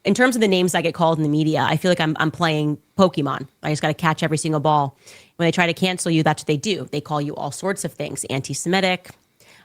in terms of the names I get called in the media, I feel like I'm playing Pokemon. I just got to catch every single ball. When they try to cancel you, that's what they do. They call you all sorts of things. Anti-Semitic.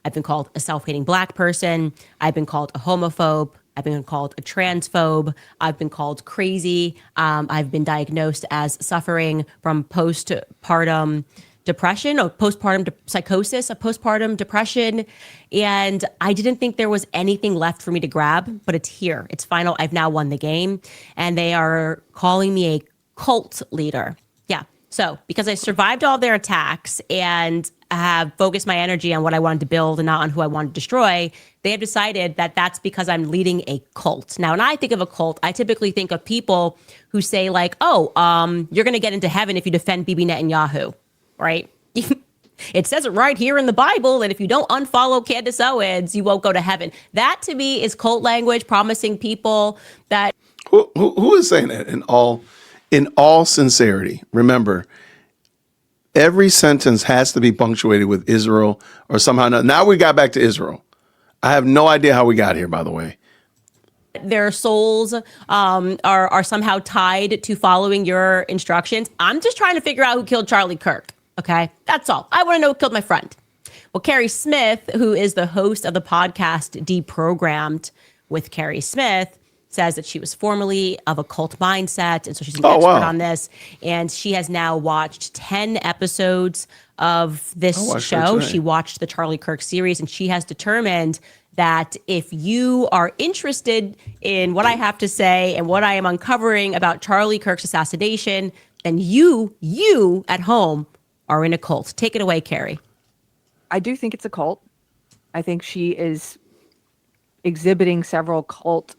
I've been called a self-hating black person. I've been called a homophobe. I've been called a transphobe. I've been called crazy. I've been diagnosed as suffering from postpartum depression or postpartum psychosis, a postpartum depression. And I didn't think there was anything left for me to grab, but it's here. It's final. I've now won the game. And they are calling me a cult leader. Yeah. So because I survived all their attacks and have focused my energy on what I wanted to build and not on who I wanted to destroy, they have decided that that's because I'm leading a cult. Now, when I think of a cult, I typically think of people who say like, oh, you're going to get into heaven if you defend Bibi Netanyahu, right? It says it right here in the Bible that if you don't unfollow Candace Owens, you won't go to heaven. That to me is cult language, promising people that. Who is saying that in all sincerity? Remember, every sentence has to be punctuated with Israel or somehow. Now we got back to Israel. I have no idea how we got here, by the way. Their souls are somehow tied to following your instructions. I'm just trying to figure out who killed Charlie Kirk. Okay, that's all. I want to know who killed my friend. Well, Carrie Smith, who is the host of the podcast Deprogrammed with Carrie Smith, says that she was formerly of a cult mindset. And so she's an expert on this. And she has now watched 10 episodes of this show. She watched the Charlie Kirk series, and she has determined that if you are interested in what I have to say and what I am uncovering about Charlie Kirk's assassination, then you at home are in a cult. Take it away, Carrie. I do think it's a cult. I think she is exhibiting several cult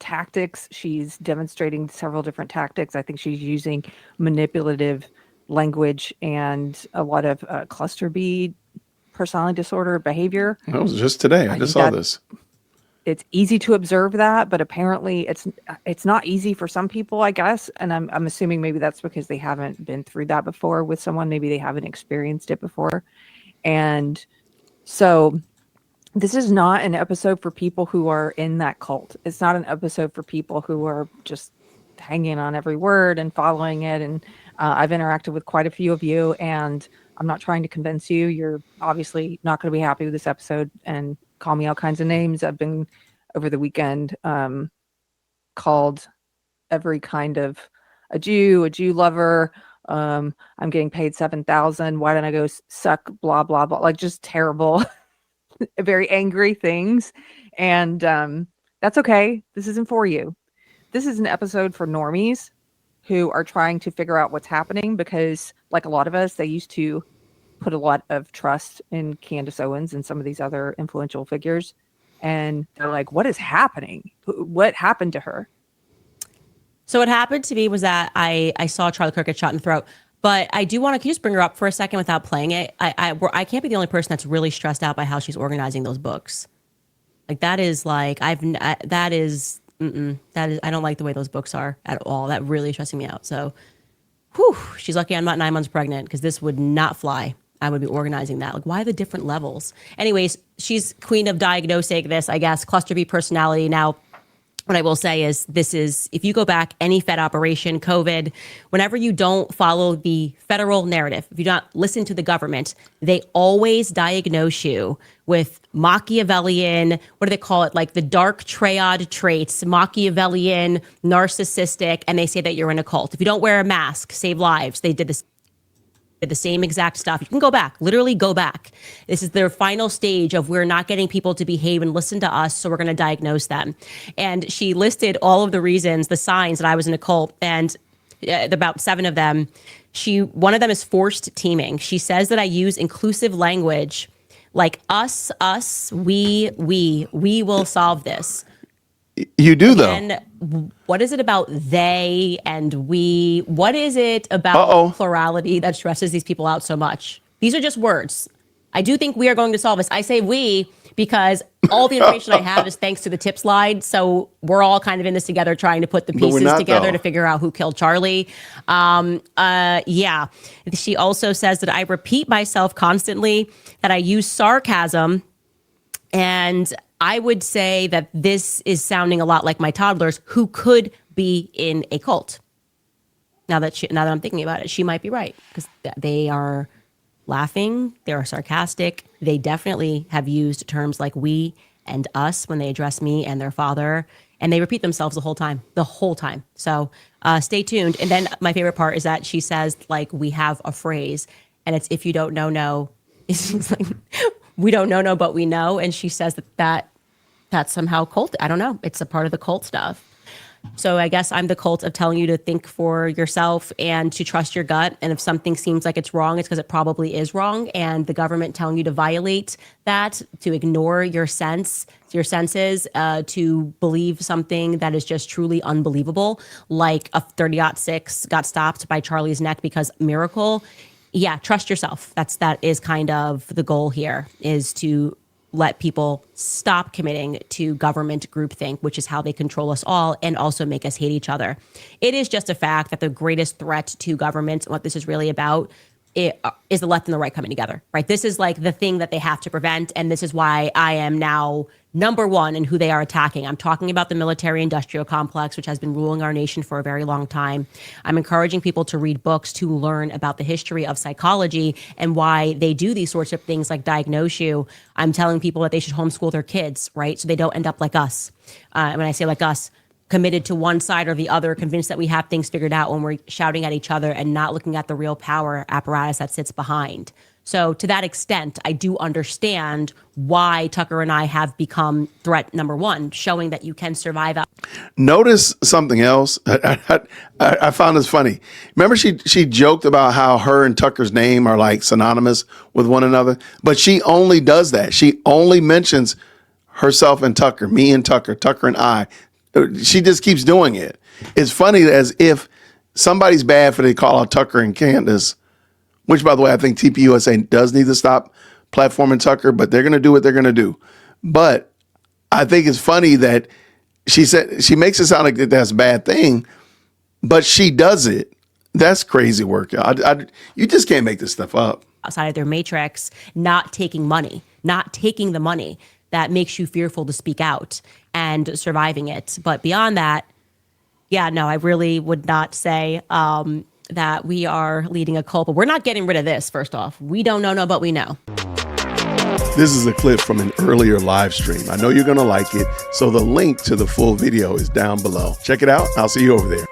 tactics. She's demonstrating several different tactics. I think she's using manipulative language and a lot of cluster B personality disorder behavior. That was just today. I just saw this. It's easy to observe that, but apparently it's not easy for some people, I guess. And I'm assuming maybe that's because they haven't been through that before with someone. Maybe they haven't experienced it before. And so this is not an episode for people who are in that cult. It's not an episode for people who are just hanging on every word and following it. And I've interacted with quite a few of you, and I'm not trying to convince you. You're obviously not going to be happy with this episode and call me all kinds of names. I've been over the weekend called every kind of a Jew lover. I'm getting paid $7,000. Why don't I go suck blah, blah, blah, like just terrible, very angry things. And that's okay. This isn't for you. This is an episode for normies who are trying to figure out what's happening because, like a lot of us, they used to put a lot of trust in Candace Owens and some of these other influential figures. And they're like, what is happening? What happened to her? So what happened to me was that I saw Charlie Kirk get shot in the throat. But I do want to, can you just bring her up for a second without playing it? I can't be the only person that's really stressed out by how she's organizing those books. Like that is like, I don't like the way those books are at all. That really is stressing me out. So, she's lucky I'm not 9 months pregnant because this would not fly. I would be organizing that. Like, why the different levels? Anyways, she's queen of diagnosing this, I guess, cluster B personality. Now, what I will say is if you go back, any Fed operation, COVID, whenever you don't follow the federal narrative, if you don't listen to the government, they always diagnose you with Machiavellian, what do they call it? Like the dark triad traits, Machiavellian, narcissistic, and they say that you're in a cult. If you don't wear a mask, save lives. They did this. The same exact stuff. You can go back, literally go back. This is their final stage of we're not getting people to behave and listen to us, so we're going to diagnose them. And she listed all of the reasons, the signs that I was in a cult, and about 7 of them. One of them is forced teaming. She says that I use inclusive language like us, we will solve this. You do, though. And what is it about they and we? What is it about plurality that stresses these people out so much? These are just words. I do think we are going to solve this. I say we because all the information I have is thanks to the tip slide. So we're all kind of in this together, trying to put the pieces together to figure out who killed Charlie. Yeah. She also says that I repeat myself constantly, that I use sarcasm, and I would say that this is sounding a lot like my toddlers who could be in a cult. Now that I'm thinking about it, she might be right, because they are laughing, they are sarcastic. They definitely have used terms like we and us when they address me and their father, and they repeat themselves the whole time. So stay tuned. And then my favorite part is that she says, like, we have a phrase, and it's, if you don't know, no. It's like, we don't know, no, but we know. And she says that's somehow cult. I don't know. It's a part of the cult stuff. So I guess I'm the cult of telling you to think for yourself and to trust your gut. And if something seems like it's wrong, it's because it probably is wrong. And the government telling you to violate that, to ignore your senses, to believe something that is just truly unbelievable, like a 30-06 got stopped by Charlie's neck because miracle. Yeah, trust yourself. That is kind of the goal here, is to let people stop committing to government groupthink, which is how they control us all and also make us hate each other. It is just a fact that the greatest threat to government, what this is really about, is the left and the right coming together, right? This is like the thing that they have to prevent. And this is why I am now number one in who they are attacking. I'm talking about the military industrial complex, which has been ruling our nation for a very long time. I'm encouraging people to read books to learn about the history of psychology and why they do these sorts of things like diagnose you. I'm telling people that they should homeschool their kids, right? So they don't end up like us. And when I say like us, committed to one side or the other, convinced that we have things figured out when we're shouting at each other and not looking at the real power apparatus that sits behind. So to that extent, I do understand why Tucker and I have become threat number one, showing that you can survive. Notice something else. I found this funny. Remember, she joked about how her and Tucker's name are like synonymous with one another, but she only does that. She only mentions herself and Tucker, me and Tucker, Tucker and I. She just keeps doing it. It's funny, as if somebody's bad for they call out Tucker and Candace, which, by the way, I think TPUSA does need to stop platforming Tucker, but they're going to do what they're going to do. But I think it's funny that she said, she makes it sound like that's a bad thing, but she does it. That's crazy work. You just can't make this stuff up. Outside of their matrix, not taking the money that makes you fearful to speak out and surviving it. But beyond that, yeah, no, I really would not say that we are leading a cult. But we're not getting rid of this, first off. We don't know, but we know. This is a clip from an earlier live stream. I know you're going to like it, so the link to the full video is down below. Check it out. I'll see you over there.